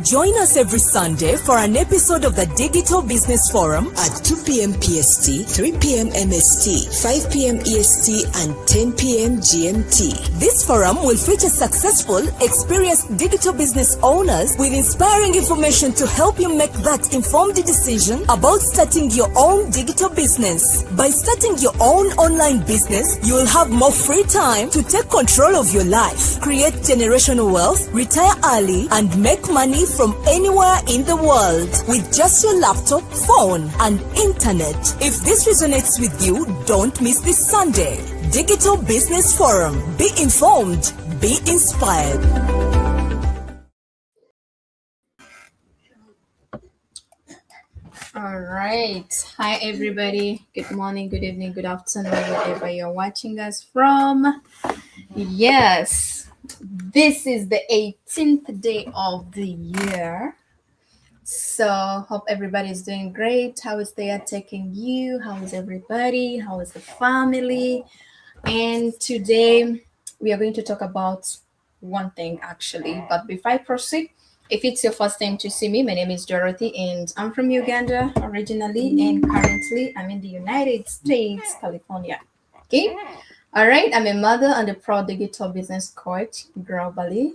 Join us every Sunday for an episode of the Digital Business Forum at 2 p.m. PST, 3 p.m. MST, 5 p.m. EST, and 10 p.m. GMT. This forum will feature successful, experienced digital business owners with inspiring information to help you make that informed decision about starting your own digital business. By starting your own online business, you will have more free time to take control of your life, create generational wealth, retire early, and make money from anywhere in the world with just your laptop, phone, and internet. If this resonates with you, don't miss this Sunday. Digital Business Forum. Be informed, be inspired. All right. Hi, everybody. Good morning, good evening, good afternoon, wherever you're watching us from. Yes, this is the 18th day of the year. So, hope everybody's doing great. How is the year taking you? How is everybody? How is the family? And today we are going to talk about one thing actually. But before I proceed, if it's your first time to see me, my name is Dorothy and I'm from Uganda originally, and currently I'm in the United States, California. Okay. All right. I'm a mother and a proud digital business coach globally.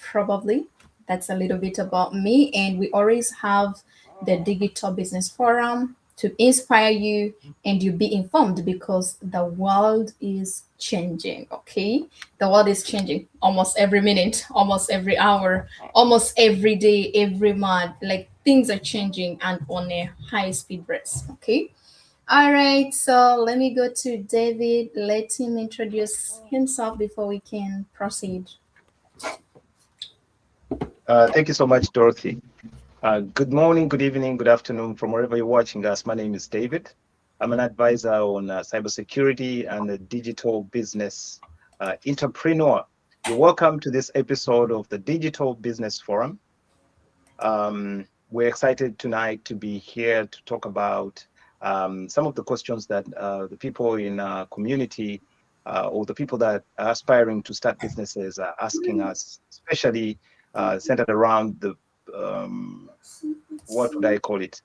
Probably that's a little bit about me. And we always have the Digital Business Forum to inspire you and you be informed, because the world is changing. Okay, the world is changing almost every minute, almost every hour, almost every day, every month. Like, things are changing and on a high speed race. Okay. All right, so let me go to David. Let him introduce himself before we can proceed. Thank you so much, Dorothy. Good morning, good evening, good afternoon from wherever you're watching us. My name is David. I'm an advisor on cybersecurity and a digital business entrepreneur. You're welcome to this episode of the Digital Business Forum. We're excited tonight to be here to talk about some of the questions that the people in our community or the people that are aspiring to start businesses are asking us, especially centered around the what would I call it?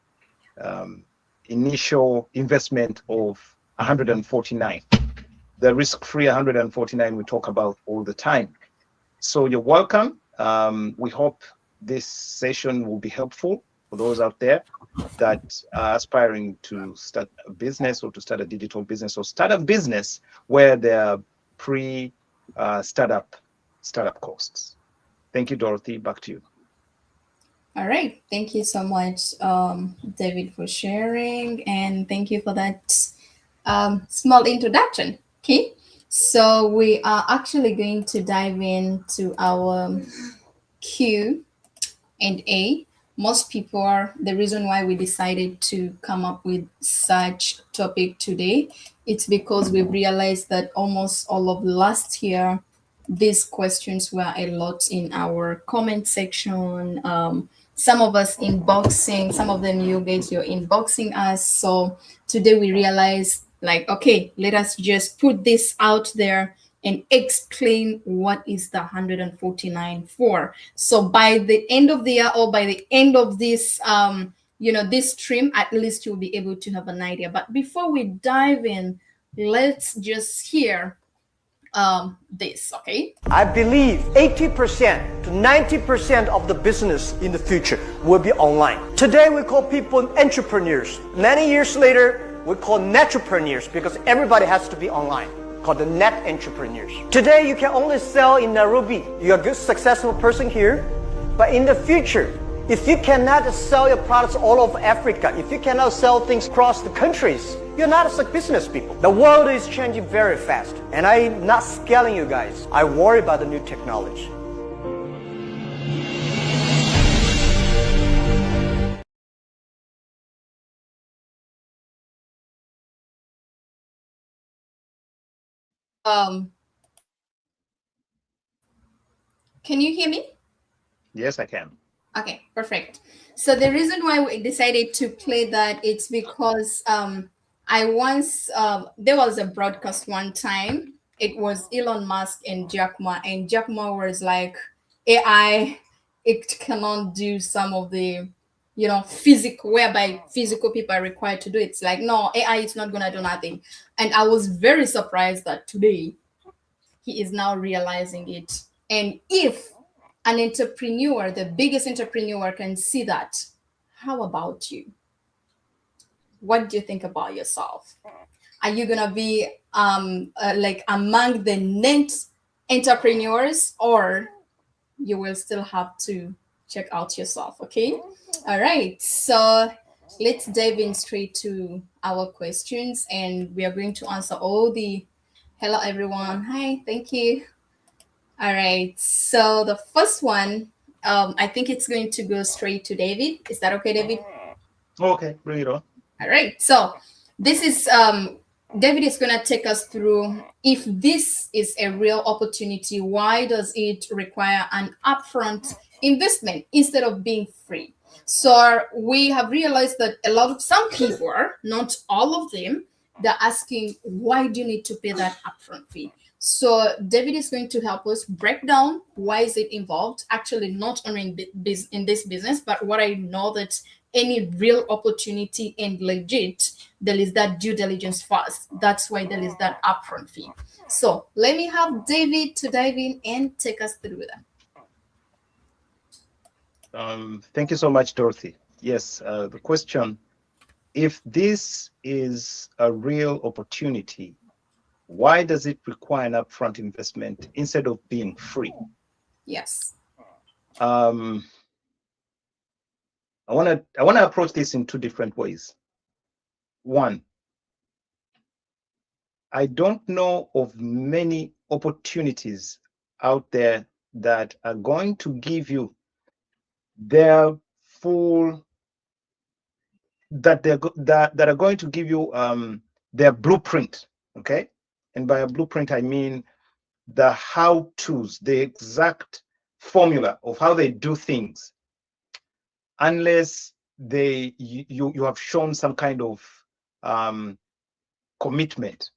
Initial investment of 149, the risk-free 149 we talk about all the time. So you're welcome. We hope this session will be helpful for those out there that are aspiring to start a business or to start a digital business or start a business where there are startup costs. Thank you, Dorothy. Back to you. All right. Thank you so much, David, for sharing. And thank you for that small introduction. Okay. So we are actually going to dive into our Q&A. Most people are the reason why we decided to come up with such topic today. It's because we realized that almost all of last year, these questions were a lot in our comment section. Some of us inboxing, some of them you guys, you're inboxing us. So today we realized, like, okay, let us just put this out there and explain what is the 149 for. So by the end of the year, or by the end of this this stream, at least you'll be able to have an idea. But before we dive in, let's just hear this. Okay, I believe 80% to 90% of the business in the future will be online. Today we call people entrepreneurs. Many years later we call netrepreneurs, because everybody has to be online, called the net entrepreneurs. Today you can only sell in Nairobi. You're a good successful person here, but in the future, if you cannot sell your products all over Africa, if you cannot sell things across the countries, you're not a business people. The world is changing very fast, and I'm not scaling you guys. I worry about the new technology. Can you hear me? Yes, I can. Okay, perfect. So the reason why we decided to play that, it's because I once there was a broadcast one time. It was Elon Musk and Jack Ma, and Jack Ma was like, AI it cannot do some of the, physical, whereby physical people are required to do it. It's like, no, AI is not going to do nothing. And I was very surprised that today he is now realizing it. And if an entrepreneur, the biggest entrepreneur, can see that, how about you? What do you think about yourself? Are you going to be like among the next entrepreneurs, or you will still have to check out yourself? Okay. All right. So let's dive in straight to our questions, and we are going to answer all the. Hello, everyone. Hi. Thank you. All right. So the first one, I think it's going to go straight to David. Is that okay, David? Okay, bring it on. All right. So this is David is going to take us through, if this is a real opportunity, why does it require an upfront investment instead of being free? So we have realized that some people, not all of them, they're asking, why do you need to pay that upfront fee? So David is going to help us break down why is it involved, actually not only in this business, but what I know that any real opportunity and legit, there is that due diligence first. That's why there is that upfront fee. So let me have David to dive in and take us through that. Thank you so much, Dorothy. Yes, the question, if this is a real opportunity, why does it require an upfront investment instead of being free? Yes. I want to approach this in two different ways. One, I don't know of many opportunities out there that are going to give you their full, that are going to give you their blueprint. Okay, and by a blueprint I mean the how-tos, the exact formula of how they do things, unless you have shown some kind of commitment.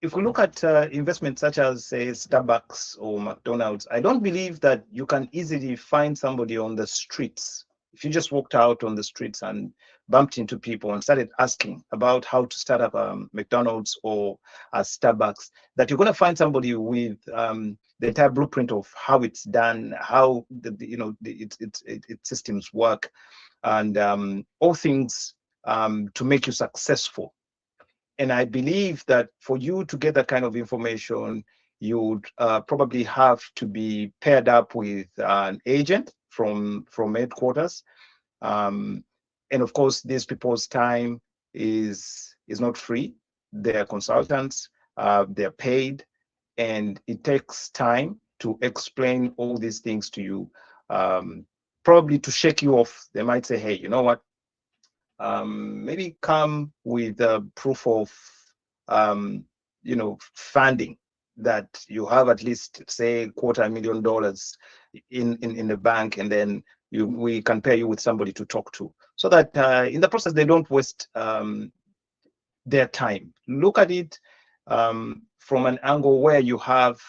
If we look at investments such as, say, Starbucks or McDonald's, I don't believe that you can easily find somebody on the streets. If you just walked out on the streets and bumped into people and started asking about how to start up a McDonald's or a Starbucks, that you're going to find somebody with the entire blueprint of how it's done, how its systems work, and all things to make you successful. And I believe that for you to get that kind of information, you'd probably have to be paired up with an agent from headquarters. And of course, these people's time is not free. They're consultants, they're paid, and it takes time to explain all these things to you. Probably to shake you off. They might say, hey, you know what? Maybe come with a proof of, funding, that you have at least, say, $250,000 in the bank, and then we can pair you with somebody to talk to, so that in the process they don't waste their time. Look at it from an angle where you have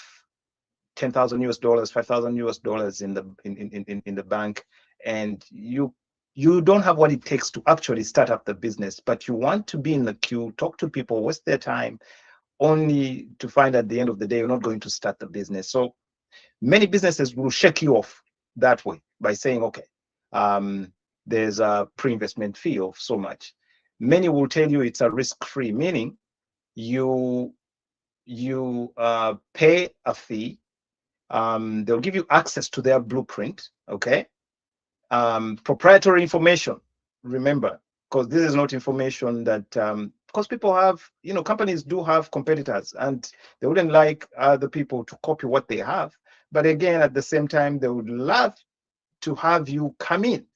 $10,000 US, $5,000 US in the bank, and you don't have what it takes to actually start up the business, but you want to be in the queue, talk to people, waste their time, only to find at the end of the day you're not going to start the business. So many businesses will shake you off that way by saying, okay, there's a pre-investment fee of so much. Many will tell you it's a risk-free, meaning you pay a fee. They'll give you access to their blueprint, okay? Proprietary information, remember, because this is not information that, because people have, companies do have competitors, and they wouldn't like other people to copy what they have. But again, at the same time, they would love to have you come in.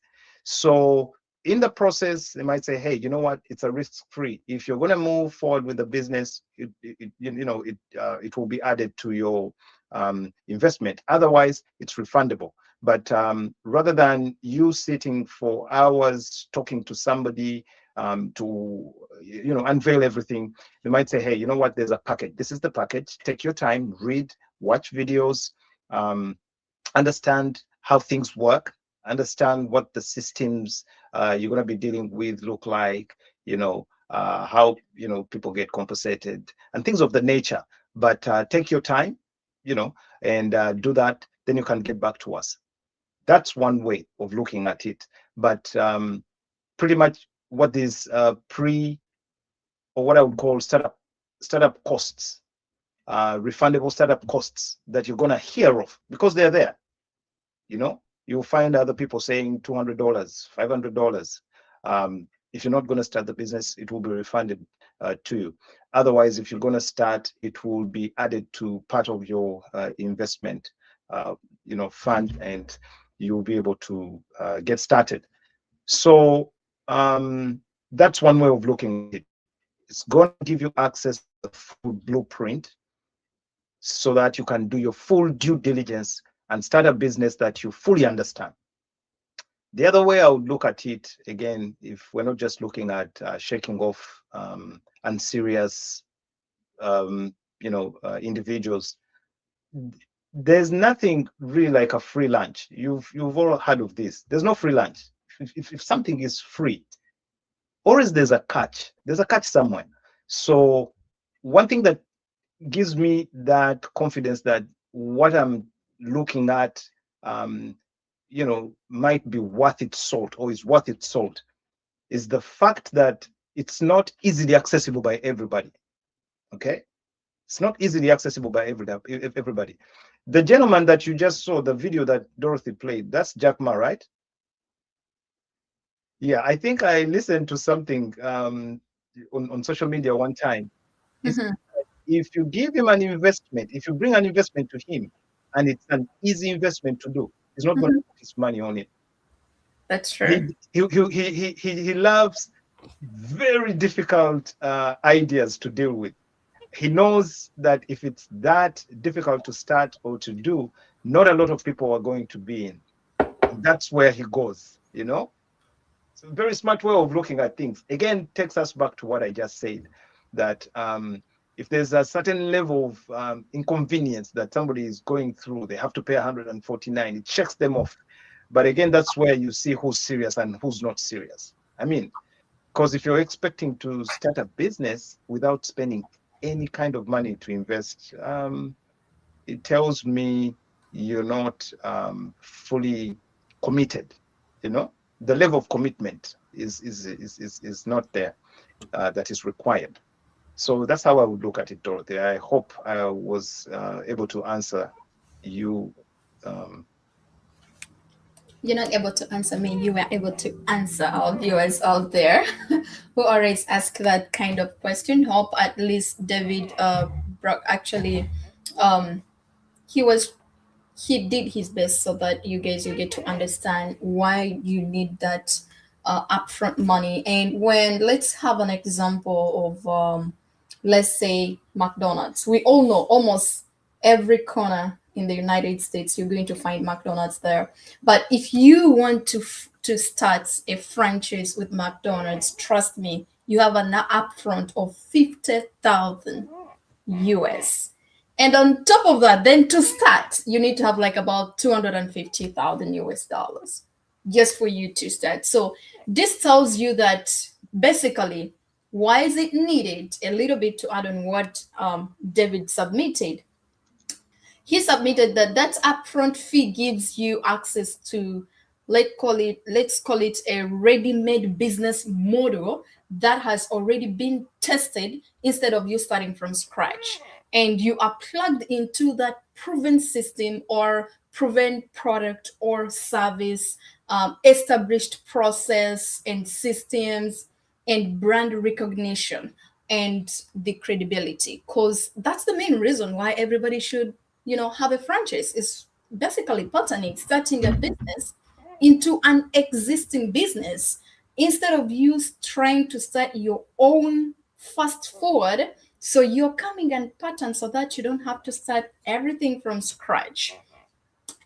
So in the process, they might say, hey, you know what? It's a risk-free. If you're going to move forward with the business, it will be added to your investment. Otherwise, it's refundable. But rather than you sitting for hours talking to somebody to unveil everything, they might say, hey, you know what? There's a package. This is the package. Take your time, read watch videos, understand how things work, understand what the systems you're going to be dealing with look like, how people get compensated and things of the nature. But take your time, and do that. Then you can get back to us. That's one way of looking at it. But pretty much what is or what I would call startup costs, refundable startup costs that you're going to hear of, because they're there. You'll find other people saying $200, $500. If you're not going to start the business, it will be refunded to you. Otherwise, if you're going to start, it will be added to part of your investment, fund, and you'll be able to get started. So that's one way of looking at it. It's going to give you access to the full blueprint so that you can do your full due diligence and start a business that you fully understand. The other way I would look at it, again, if we're not just looking at shaking off unserious, individuals, there's nothing really like a free lunch. You've all heard of this. There's no free lunch. If something is free, always there's a catch. There's a catch somewhere. So one thing that gives me that confidence that what I'm looking at, might be worth its salt, or is worth its salt, is the fact that it's not easily accessible by everybody. Okay, it's not easily accessible by everybody. The gentleman that you just saw, the video that Dorothy played, that's Jack Ma, right? Yeah, I think I listened to something on social media one time. If you give him an investment, if you bring an investment to him, and it's an easy investment to do, he's not going to put his money on it. That's true. He loves very difficult ideas to deal with. He knows that if it's that difficult to start or to do, not a lot of people are going to be in. That's where he goes, It's a very smart way of looking at things. Again, takes us back to what I just said, that if there's a certain level of inconvenience that somebody is going through, they have to pay 149. It checks them off. But again, that's where you see who's serious and who's not serious. I mean, because if you're expecting to start a business without spending any kind of money to invest, it tells me you're not fully committed. The level of commitment is not there that is required. So that's how I would look at it, Dorothy. I hope I was able to answer you. You're not able to answer me. You were able to answer our viewers out there who always ask that kind of question. Hope at least David Brock actually he did his best so that you guys will get to understand why you need that upfront money. And when, let's have an example of let's say McDonald's. We all know almost every corner in the United States you're going to find McDonald's there. But if you want to start a franchise with McDonald's, trust me, you have an upfront of 50,000 US. And on top of that, then to start, you need to have like about 250,000 US dollars just for you to start. So this tells you that basically, why is it needed? A little bit to add on what David submitted. He submitted that upfront fee gives you access to, let's call it a ready-made business model that has already been tested instead of you starting from scratch. And you are plugged into that proven system or proven product or service, established process and systems and brand recognition and the credibility. Because that's the main reason why everybody should, have a franchise. Is basically patterning, starting a business into an existing business instead of you trying to start your own fast forward. So you're coming and pattern so that you don't have to start everything from scratch.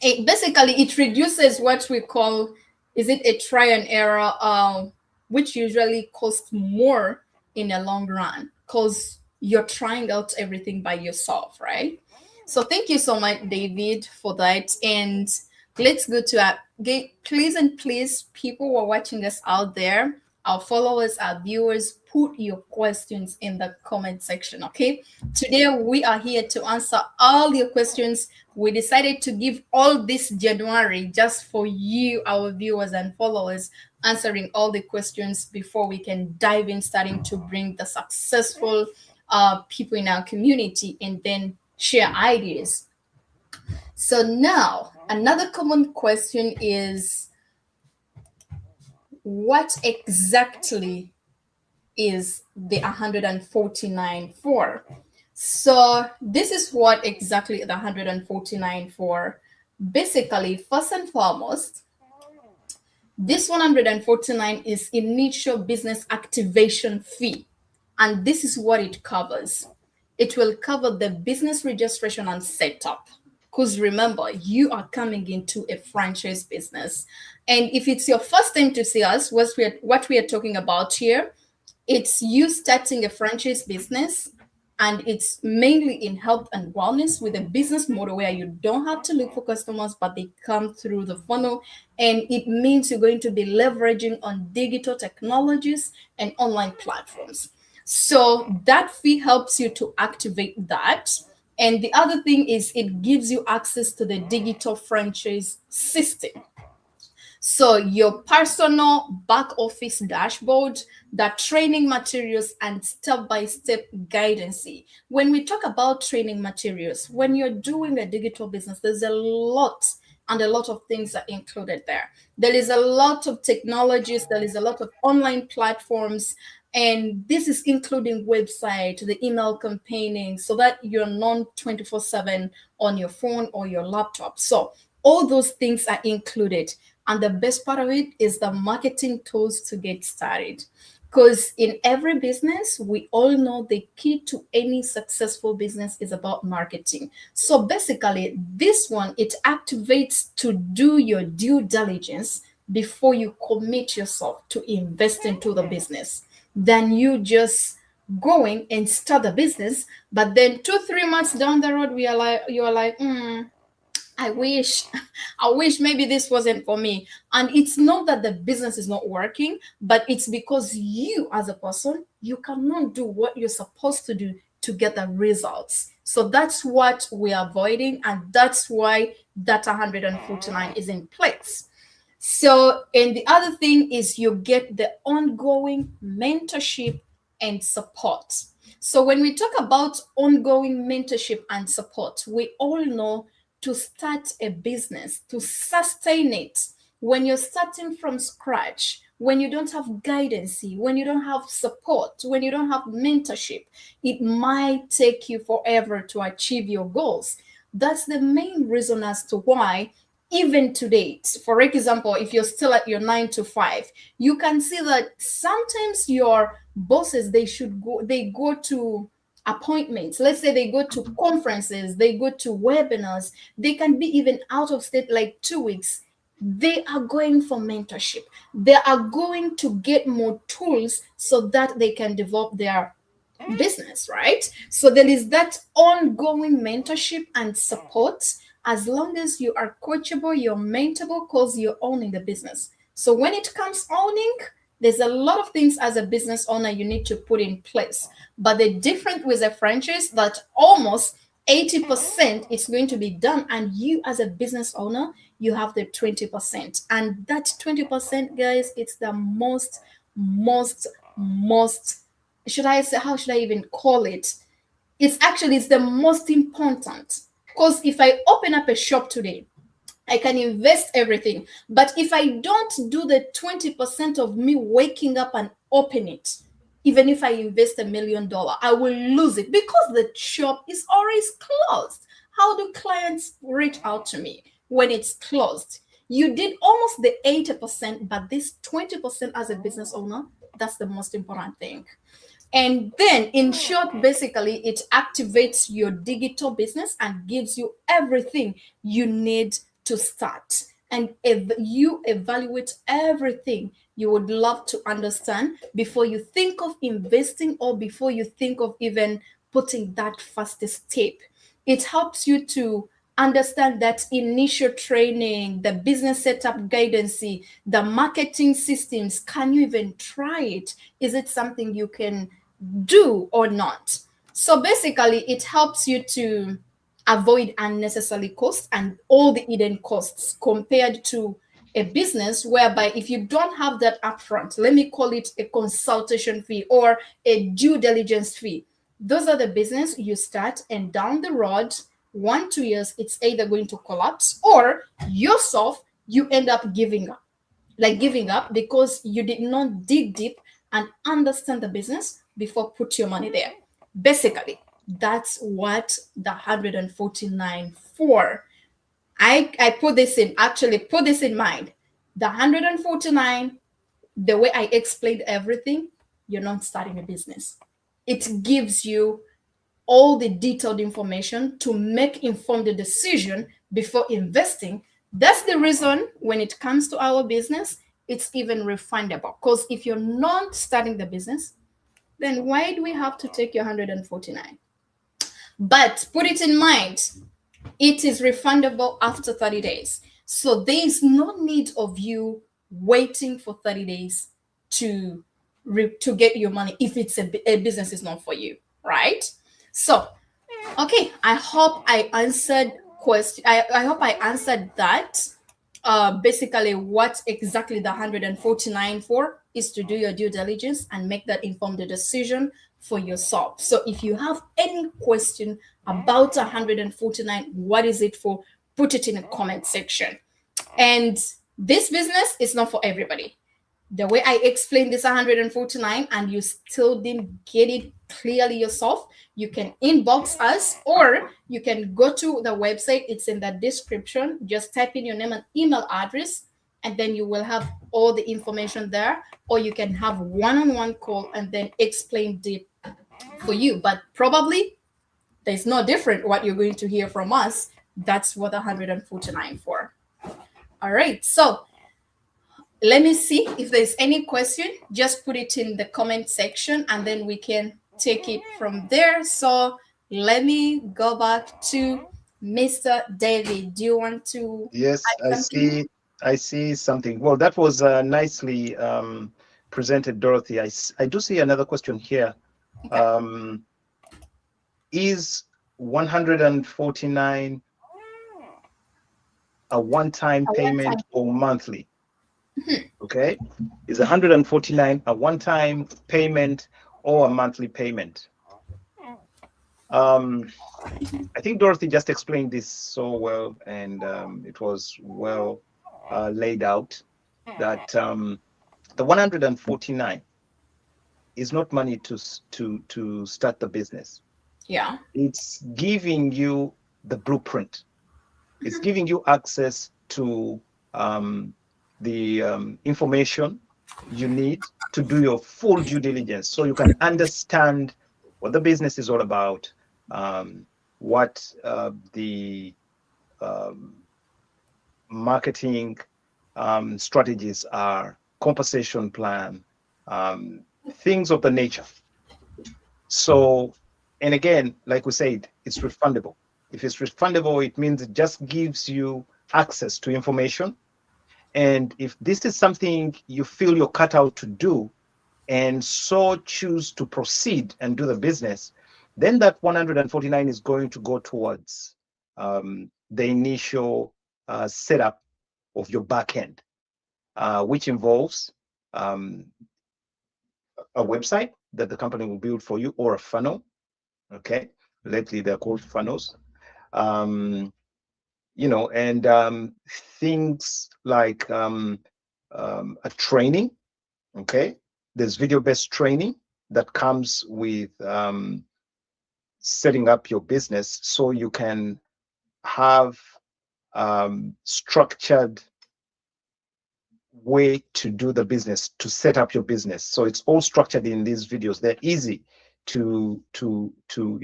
Basically, it reduces what we call, is it a try and error, which usually costs more in a long run because you're trying out everything by yourself, right? So thank you so much, David, for that. And let's go to our please and please, people who are watching us out there, our followers, our viewers, put your questions in the comment section. Okay. Today we are here to answer all your questions. We decided to give all this January just for you, our viewers and followers, answering all the questions before we can dive in, starting to bring the successful people in our community and then share ideas. So now another common question is, what exactly is the 149 for? So this is what exactly the 149 for. Basically, first and foremost, this 149 is initial business activation fee. And this is what it covers. It will cover the business registration and setup. Because remember, you are coming into a franchise business. And if it's your first time to see us, what we are talking about here, it's you starting a franchise business, and it's mainly in health and wellness with a business model where you don't have to look for customers, but they come through the funnel. And it means you're going to be leveraging on digital technologies and online platforms. So that fee helps you to activate that. And the other thing is it gives you access to the digital franchise system. So your personal back office dashboard, the training materials, and step-by-step guidance. When we talk about training materials, when you're doing a digital business, there's a lot and a lot of things are included there. There is a lot of technologies, there is a lot of online platforms, and this is including website, the email campaigning, so that you're not 24/7 on your phone or your laptop. So all those things are included. And the best part of it is the marketing tools to get started. Because in every business, we all know the key to any successful business is about marketing. So basically, this one, it activates to do your due diligence before you commit yourself to invest into the business. Then you just going and start the business, but then 2-3 months down the road, you're like, I wish maybe this wasn't for me. And it's not that the business is not working, but it's because you as a person, you cannot do what you're supposed to do to get the results. So that's what we're avoiding. And that's why that 149 is in place. So, and the other thing is you get the ongoing mentorship and support. So when we talk about ongoing mentorship and support, we all know to start a business, to sustain it, when you're starting from scratch, when you don't have guidance, when you don't have support, when you don't have mentorship, it might take you forever to achieve your goals. That's the main reason as to why even today, for example, if you're still at your 9 to 5, you can see that sometimes your bosses, they go to appointments. Let's say they go to conferences, they go to webinars, they can be even out of state like 2 weeks. They are going for mentorship. They are going to get more tools so that they can develop their business, right? So there is that ongoing mentorship and support. As long as you are coachable, you're mentable, because you're owning the business. So when it comes owning, there's a lot of things as a business owner you need to put in place. But the difference with a franchise, that almost 80% is going to be done, and you as a business owner, you have the 20%. And that 20%, guys, it's the most, should I say, how should I even call it? It's the most important. Because if I open up a shop today, I can invest everything. But if I don't do the 20% of me waking up and open it, even if I invest $1 million, I will lose it because the shop is always closed. How do clients reach out to me when it's closed? You did almost the 80%, but this 20% as a business owner, that's the most important thing. And then, in short, basically, it activates your digital business and gives you everything you need to start. And if you evaluate everything you would love to understand before you think of investing, or before you think of even putting that first step. it helps you to understand that initial training, the business setup guidance, the marketing systems. Can you even try it? Is it something you can do or not? So basically, it helps you to avoid unnecessary costs and all the hidden costs compared to a business whereby if you don't have that upfront, let me call it a consultation fee or a due diligence fee. Those are the business you start, and down the road, 1-2 years, it's either going to collapse or yourself, you end up giving up. Like giving up because you did not dig deep and understand the business before put your money there. Basically, that's what the 149 for. I put this in mind. The 149, the way I explained everything, you're not starting a business. It gives you all the detailed information to make informed decision before investing. That's the reason when it comes to our business, it's even refundable. Because if you're not starting the business, then why do we have to take your 149? But put it in mind, it is refundable after 30 days. So there is no need of you waiting for 30 days to get your money if it's a business is not for you, right? So, okay, I hope I answered question. I hope I answered that. Basically, what exactly the 149 for is to do your due diligence and make that informed decision for yourself. So if you have any question about 149, what is it for, put it in the comment section. And this business is not for everybody. The way I explained this 149 and you still didn't get it clearly yourself, you can inbox us or you can go to the website. It's in the description. Just type in your name and email address, and then you will have all the information there. Or you can have one-on-one call and then explain deep for you. But probably there's no different what you're going to hear from us. That's what 149 for. All right. So let me see if there's any question. Just put it in the comment section and then we can take it from there. So let me go back to Mr. David. Do you want to? Yes, I see something. Well, that was nicely presented, Dorothy. I do see another question here. Okay. Is 149 a one-time payment or monthly? Okay, is 149 a one-time payment or a monthly payment? I think Dorothy just explained this so well, and it was well laid out that the 149 is not money to start the business. Yeah, it's giving you the blueprint. It's giving you access to the information you need to do your full due diligence, so you can understand what the business is all about, what the marketing strategies are, compensation plan, things of the nature. So, and again, like we said, it's refundable. If it's refundable, it means it just gives you access to information. And if this is something you feel you're cut out to do, and so choose to proceed and do the business, then that 149 is going to go towards the initial setup of your back end, which involves a website that the company will build for you, or a funnel. Okay, lately they're called funnels. You know, and things like a training. Okay, there's video-based training that comes with setting up your business, so you can have structured way to do the business, to set up your business. So it's all structured in these videos. They're easy to you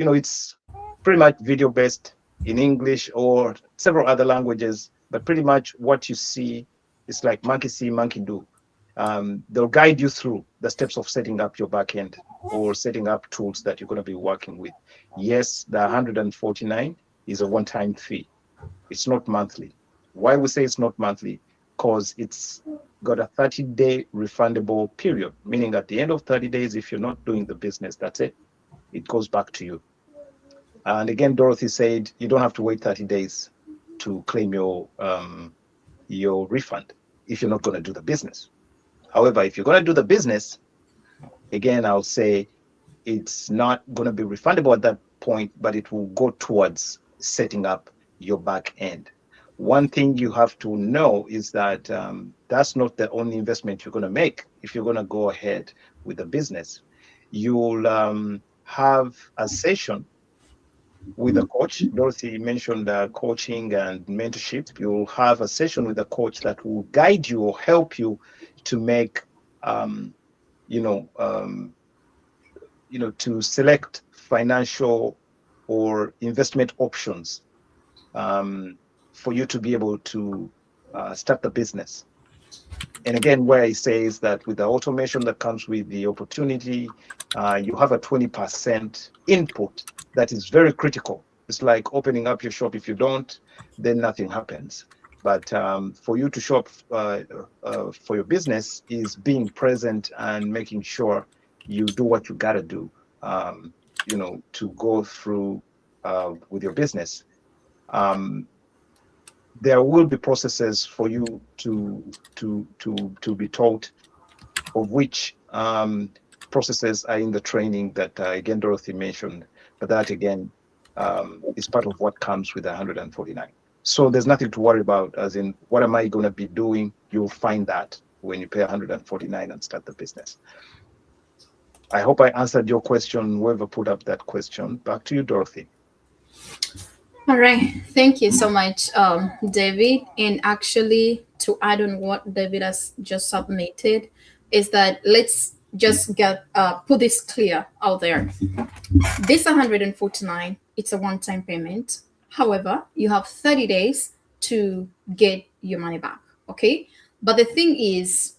know, it's pretty much video based in English or several other languages, but pretty much what you see is like monkey see, monkey do. They'll guide you through the steps of setting up your backend or setting up tools that you're going to be working with. Yes, the 149 is a one-time fee. It's not monthly. Why we say it's not monthly? Because it's got a 30-day refundable period, meaning at the end of 30 days, if you're not doing the business, that's it. It goes back to you. And again, Dorothy said you don't have to wait 30 days to claim your refund if you're not going to do the business. However, if you're going to do the business, again, I'll say it's not going to be refundable at that point, but it will go towards setting up your back end. One thing you have to know is that that's not the only investment you're going to make if you're going to go ahead with the business. You'll have a session with a coach. Dorothy mentioned coaching and mentorship. You'll have a session with a coach that will guide you or help you to make, to select financial or investment options for you to be able to start the business. And again, where he says that with the automation that comes with the opportunity, you have a 20% input that is very critical. It's like opening up your shop. If you don't, then nothing happens. But for you to shop for your business is being present and making sure you do what you gotta do, to go through with your business. There will be processes for you to be taught, of which processes are in the training that again Dorothy mentioned, but that again is part of what comes with 149. So there's nothing to worry about, as in what am I going to be doing? You'll find that when you pay 149 and start the business. I hope I answered your question, whoever put up that question. Back to you, Dorothy. All right, thank you so much, David. And actually, to add on what David has just submitted, is that let's just get put this clear out there. This 149, it's a one-time payment. However, you have 30 days to get your money back. Okay, but the thing is,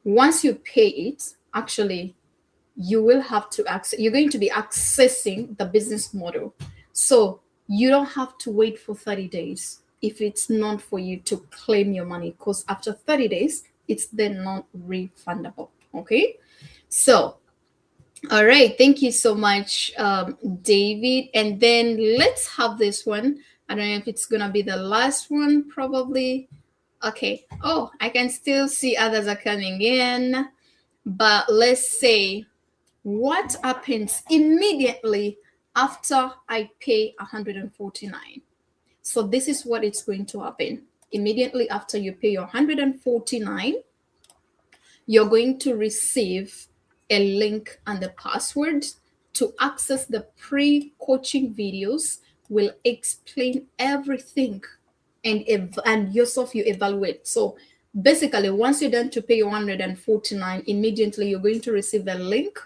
once you pay it, actually, you will have to access. You're going to be accessing the business model, so you don't have to wait for 30 days if it's not for you to claim your money, because after 30 days, it's then not refundable. Okay, so, all right, thank you so much, David. And then let's have this one. I don't know if it's gonna be the last one, probably. Okay, oh, I can still see others are coming in, but let's say, what happens immediately after I pay 149? So this is what it's going to happen. Immediately after you pay your 149, you're going to receive a link and the password to access the pre-coaching videos. Will explain everything, and yourself you evaluate. So basically, once you're done to pay your 149, immediately you're going to receive the link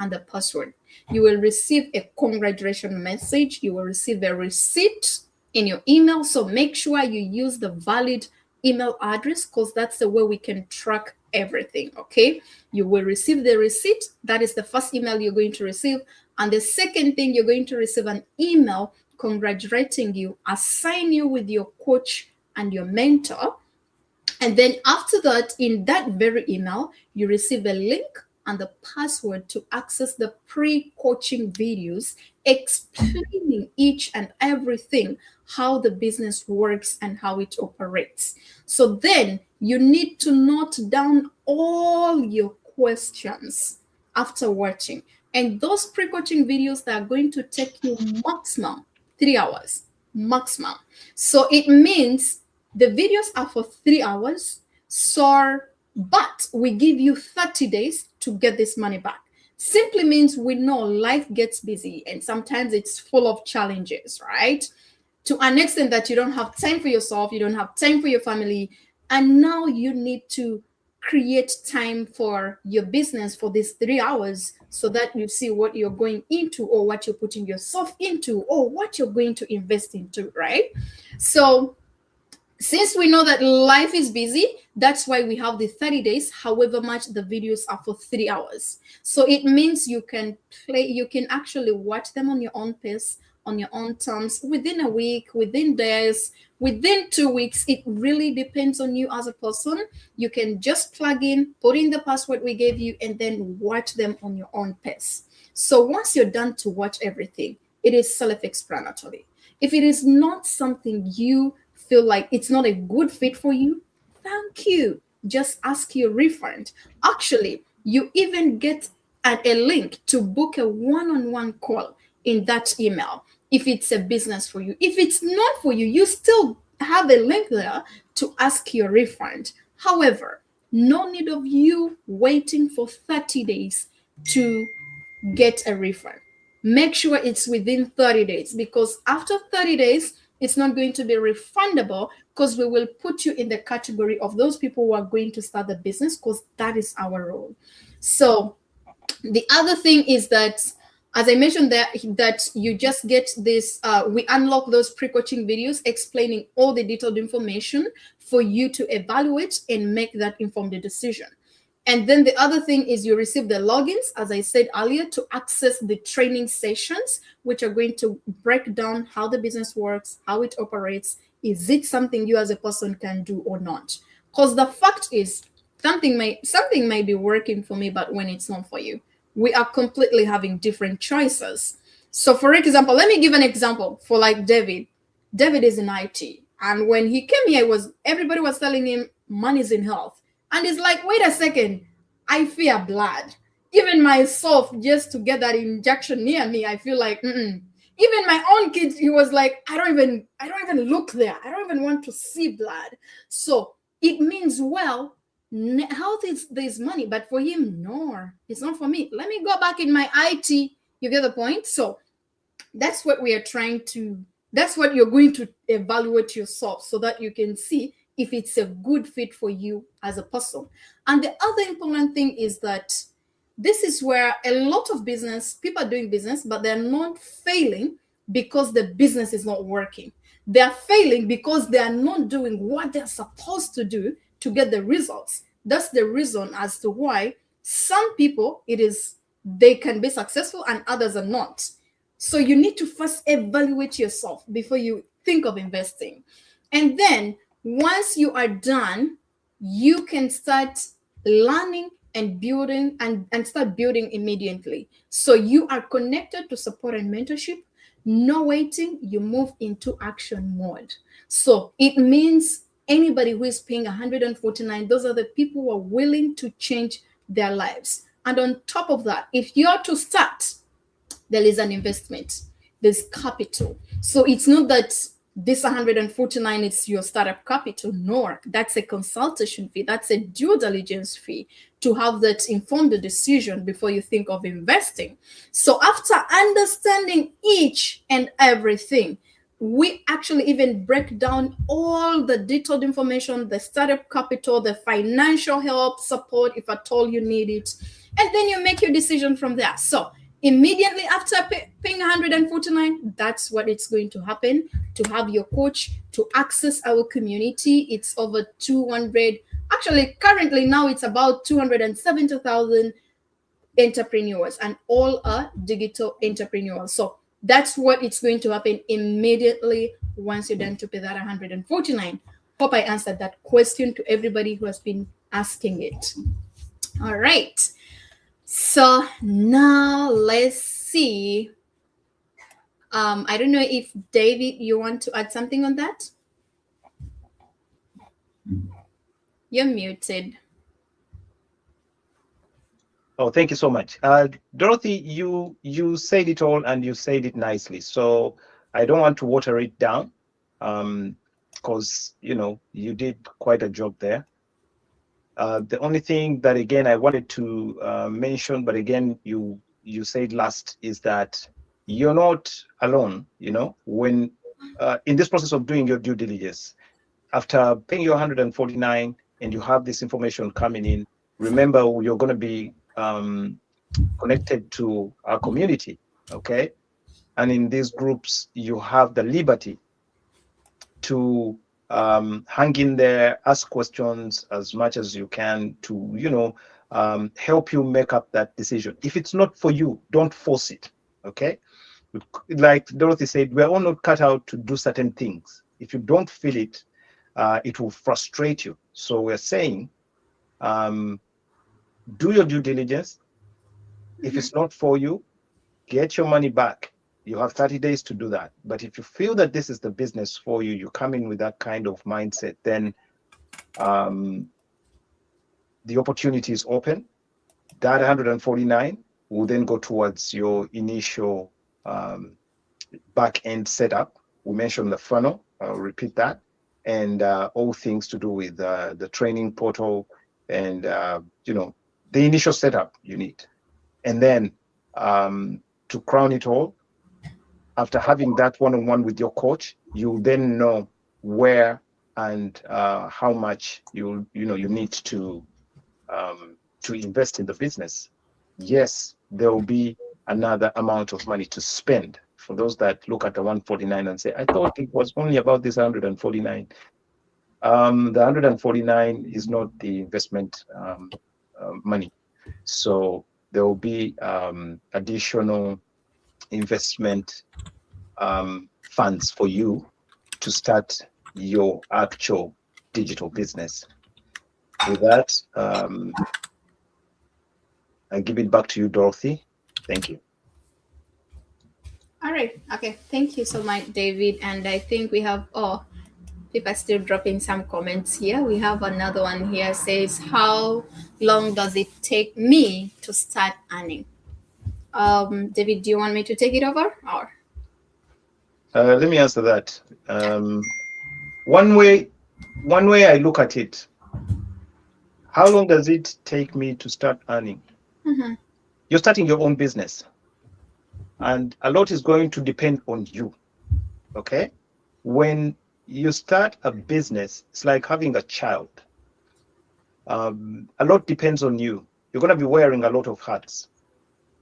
and the password. You will receive a congratulations message. You will receive a receipt in your email. So make sure you use the valid email address, because that's the way we can track everything. Okay, you will receive the receipt. That is the first email you're going to receive. And the second thing, you're going to receive an email congratulating you, assign you with your coach and your mentor. And then after that, in that very email, you receive a link and the password to access the pre-coaching videos explaining each and everything, how the business works and how it operates. So then you need to note down all your questions after watching. And those pre-coaching videos that are going to take you maximum 3 hours, maximum. So it means the videos are for 3 hours. So, but we give you 30 days to get this money back. Simply means we know life gets busy and sometimes it's full of challenges, right? To an extent that you don't have time for yourself, you don't have time for your family, and now you need to create time for your business for these 3 hours so that you see what you're going into or what you're putting yourself into or what you're going to invest into, right? So since we know that life is busy, that's why we have the 30 days, however much the videos are for 3 hours. So it means you can actually watch them on your own pace, on your own terms within a week, within days, within 2 weeks. It really depends on you as a person. You can just plug in, put in the password we gave you, and then watch them on your own pace. So once you're done to watch everything, it is self-explanatory. If it is not something you feel like it's not a good fit for you, thank you. Just ask your refund. Actually, you even get a link to book a one-on-one call in that email if it's a business for you. If it's not for you, you still have a link there to ask your refund. However, no need of you waiting for 30 days to get a refund. Make sure it's within 30 days, because after 30 days, it's not going to be refundable, because we will put you in the category of those people who are going to start the business, because that is our role. So the other thing is that, as I mentioned, that you just get this, we unlock those pre-coaching videos explaining all the detailed information for you to evaluate and make that informed decision. And then the other thing is you receive the logins, as I said earlier, to access the training sessions, which are going to break down how the business works, how it operates. Is it something you as a person can do or not? Because the fact is, something may be working for me, but when it's not for you, we are completely having different choices. So for example, let me give an example for like David. David is in IT. And when he came here, everybody was telling him money's in health. And he's like, wait a second, I fear blood. Even myself, just to get that injection near me, I feel like, Even my own kids, he was like, I don't even look there. I don't even want to see blood. So it means, well, health is there's money, but for him, no, it's not for me. Let me go back in my IT. You get the point? So that's what we are that's what you're going to evaluate yourself, so that you can see if it's a good fit for you as a person. And the other important thing is that this is where a lot of people are doing business, but they're not failing because the business is not working. They're failing because they are not doing what they're supposed to do to get the results. That's the reason as to why some people, they can be successful and others are not. So you need to first evaluate yourself before you think of investing. And then once you are done, you can start learning and building and start building immediately. So you are connected to support and mentorship. No waiting, you move into action mode. So it means anybody who is paying $149, those are the people who are willing to change their lives. And on top of that, if you are to start, there is an investment, there's capital. So it's not that this $149 is your startup capital. No, that's a consultation fee. That's a due diligence fee to have that informed decision before you think of investing. So after understanding each and everything, we actually even break down all the detailed information, the startup capital, the financial help, support, if at all you need it. And then you make your decision from there. So immediately after paying $149, that's what it's going to happen. To have your coach, to access our community, it's over 200. Actually, currently now it's about 270,000 entrepreneurs, and all are digital entrepreneurs. So that's what it's going to happen immediately once you're done to pay that $149. Hope I answered that question to everybody who has been asking it. All right. So now let's see. I don't know if David, you want to add something on that? You're muted. Oh, thank you so much. Dorothy, you said it all and you said it nicely. So I don't want to water it down because, you did quite a job there. The only thing that, again, I wanted to mention, but again, you said last, is that you're not alone, when in this process of doing your due diligence. After paying your $149 and you have this information coming in, remember you're going to be connected to our community, okay? And in these groups, you have the liberty to hang in there, ask questions as much as you can to, help you make up that decision. If it's not for you, don't force it, okay? like Dorothy said, we're all not cut out to do certain things. If you don't feel it, it will frustrate you. So we're saying, do your due diligence. If it's not for you, get your money back. You have 30 days to do that. But if you feel that this is the business for you, you come in with that kind of mindset, then the opportunity is open. That 149 will then go towards your initial back end setup. We mentioned the funnel. I'll repeat that, and all things to do with the training portal and the initial setup you need. And then to crown it all, after having that one-on-one with your coach, you'll then know where and how much you need to invest in the business. Yes, there will be another amount of money to spend. For those that look at the 149 and say, I thought it was only about this 149. The 149 is not the investment money. So there will be additional investment funds for you to start your actual digital business. With that, I give it back to you, Dorothy. Thank you. All right. Okay. Thank you so much, David. And I think we have, people are still dropping some comments here. We have another one here says, how long does it take me to start earning? David, do you want me to take it over or? Let me answer that. One way I look at it, how long does it take me to start earning? Mm-hmm. You're starting your own business, and a lot is going to depend on you. Okay? When you start a business, it's like having a child. A lot depends on you. You're going to be wearing a lot of hats.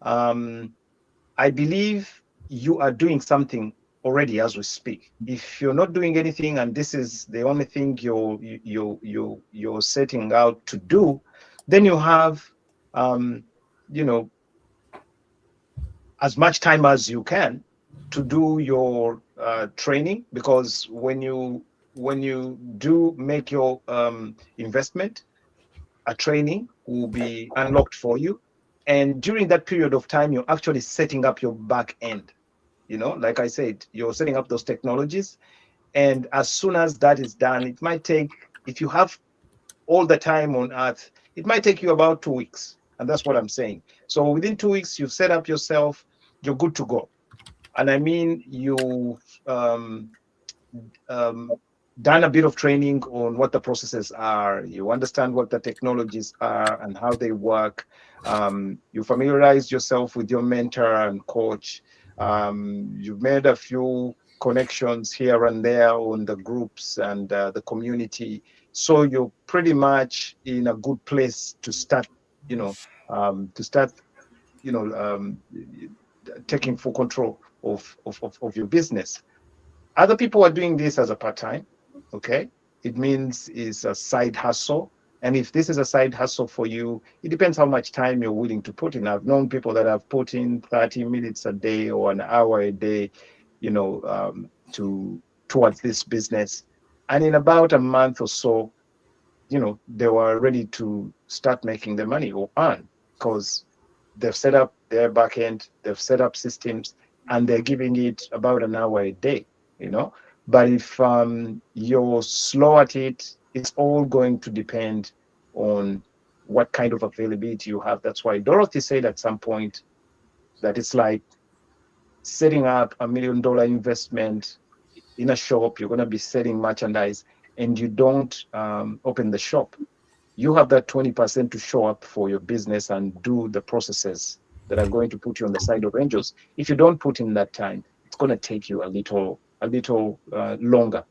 I believe you are doing something already as we speak. If you're not doing anything and this is the only thing you're setting out to do, then you have as much time as you can to do your training, because when you do make your investment, a training will be unlocked for you. And during that period of time, you're actually setting up your back end. Like I said, you're setting up those technologies. And as soon as that is done, it might take, if you have all the time on earth, it might take you about 2 weeks. And that's what I'm saying. So within 2 weeks, you've set up yourself, you're good to go. And I mean, you've done a bit of training on what the processes are. You understand what the technologies are and how they work. You familiarize yourself with your mentor and coach. You've made a few connections here and there on the groups and the community. So you're pretty much in a good place to start, taking full control of your business. Other people are doing this as a part-time. Okay, it means it's a side hustle. And if this is a side hustle for you, it depends how much time you're willing to put in. I've known people that have put in 30 minutes a day or an hour a day, towards this business. And in about a month or so, they were ready to start making the money or earn, because they've set up their back end, they've set up systems, and they're giving it about an hour a day, But if you're slow at it, it's all going to depend on what kind of availability you have. That's why Dorothy said at some point that it's like setting up $1 million investment in a shop. You're going to be selling merchandise and you don't open the shop. You have that 20% to show up for your business and do the processes that are going to put you on the side of angels. If you don't put in that time, it's going to take you a little longer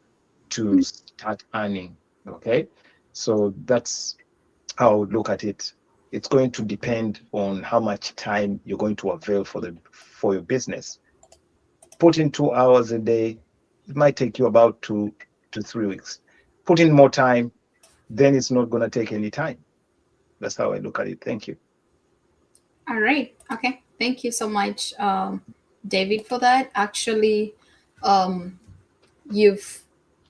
to start earning. Okay, so that's how I would look at it. It's going to depend on how much time you're going to avail for your business. Put in 2 hours a day, it might take you about 2 to 3 weeks. Put in more time, then it's not going to take any time. That's how I look at it. Thank you. All right. Okay. Thank you so much, David, for that. Actually, you've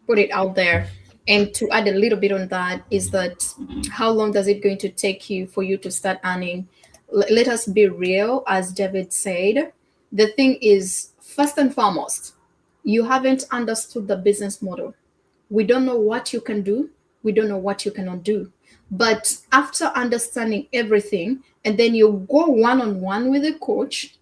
put it out there. And to add a little bit on that is that how long does it going to take you for you to start earning? Let us be real, as David said. The thing is, first and foremost, you haven't understood the business model. We don't know what you can do. We don't know what you cannot do. But after understanding everything, and then you go one-on-one with a coach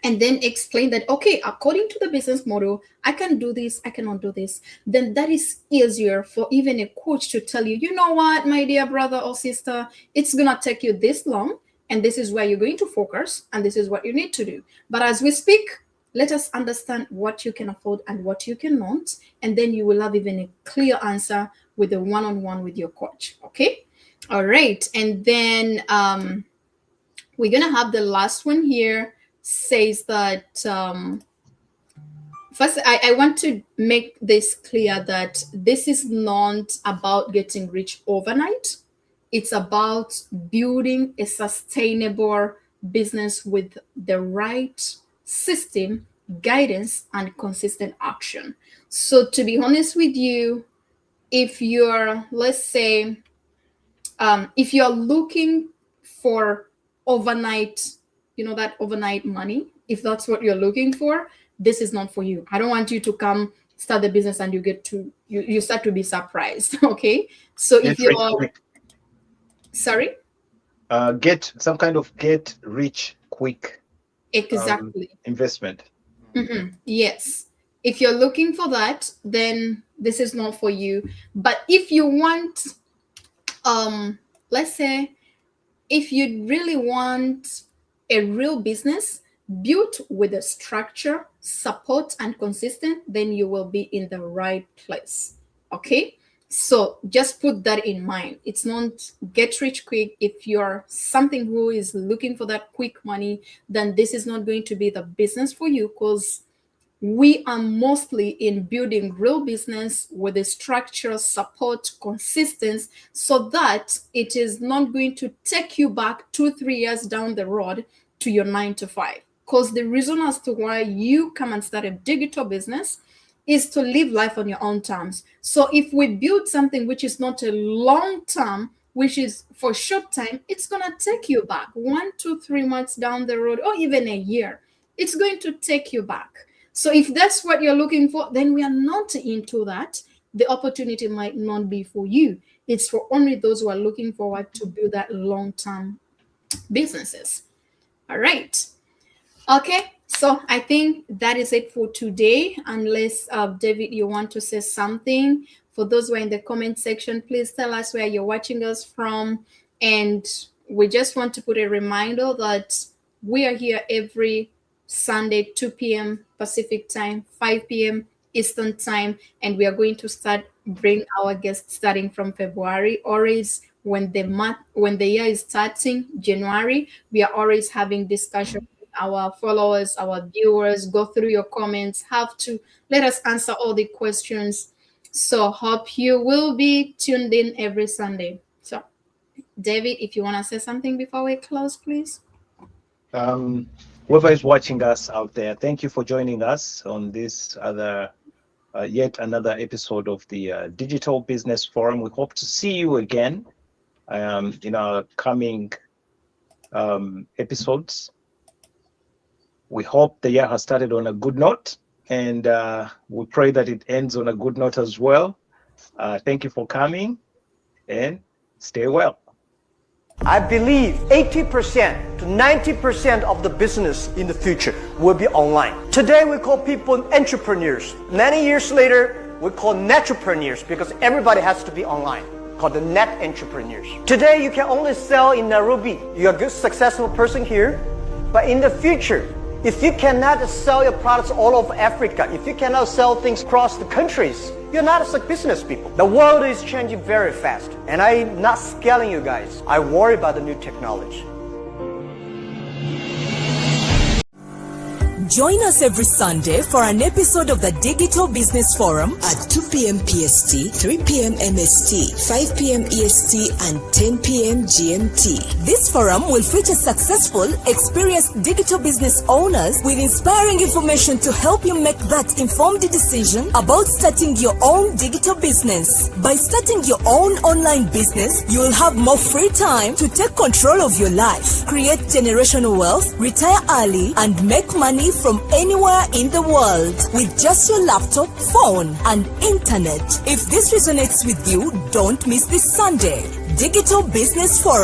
and then explain that, okay, according to the business model, I can do this, I cannot do this. Then that is easier for even a coach to tell you, you know what, my dear brother or sister, it's going to take you this long, and this is where you're going to focus, and this is what you need to do. But as we speak, let us understand what you can afford and what you cannot, and then you will have even a clear answer with a one-on-one with your coach. Okay. All right. And then we're going to have the last one here, says that first, I want to make this clear that this is not about getting rich overnight. It's about building a sustainable business with the right system, guidance, and consistent action. So to be honest with you, if you're, let's say, if you're looking for overnight, that overnight money, if that's what you're looking for, this is not for you. I don't want you to come start the business and you start to be surprised. Okay. So if you're, sorry? Get some kind of get rich quick exactly investment. Mm-hmm. Yes. If you're looking for that, then this is not for you. But if you want, let's say, if you really want a real business built with a structure, support, and consistent, then you will be in the right place. Okay. So just put that in mind. It's not get rich quick. If you're something who is looking for that quick money, then this is not going to be the business for you, because we are mostly in building real business with a structure, support, consistency, so that it is not going to take you back 2-3 years down the road to your 9-to-5. Because the reason as to why you come and start a digital business is to live life on your own terms. So if we build something which is not a long term, which is for short time, it's going to take you back 1, 2, 3 months down the road, or even a year. It's going to take you back. So if that's what you're looking for, then we are not into that. The opportunity might not be for you. It's for only those who are looking forward to build that long-term businesses. All right. Okay. So I think that is it for today. Unless, David, you want to say something. For those who are in the comment section, please tell us where you're watching us from. And we just want to put a reminder that we are here every Sunday, 2 p.m. Pacific time, 5 p.m. Eastern time, and we are going to bring our guests starting from February. Always when the year is starting, January, we are always having discussion with our followers, our viewers. Go through your comments, let us answer all the questions. So hope you will be tuned in every Sunday. So David, if you want to say something before we close, please. Whoever is watching us out there, thank you for joining us on this yet another episode of the Digital Business Forum. We hope to see you again in our coming episodes. We hope the year has started on a good note, and we pray that it ends on a good note as well. Thank you for coming, and stay well. I believe 80% to 90% of the business in the future will be online. Today we call people entrepreneurs. Many years later, we call netrepreneurs, because everybody has to be online, called the net entrepreneurs. Today you can only sell in Nairobi. You're a good, successful person here. But in the future, if you cannot sell your products all over Africa, if you cannot sell things across the countries, you're not a business people. The world is changing very fast, and I'm not scaling you guys. I worry about the new technology. Join us every Sunday for an episode of the Digital Business Forum at 2 p.m. PST, 3 p.m. MST, 5 p.m. EST, and 10 p.m. GMT. This forum will feature successful, experienced digital business owners with inspiring information to help you make that informed decision about starting your own digital business. By starting your own online business, you will have more free time to take control of your life, create generational wealth, retire early, and make money from anywhere in the world with just your laptop, phone, and internet. If this resonates with you, don't miss this Sunday Digital Business Forum.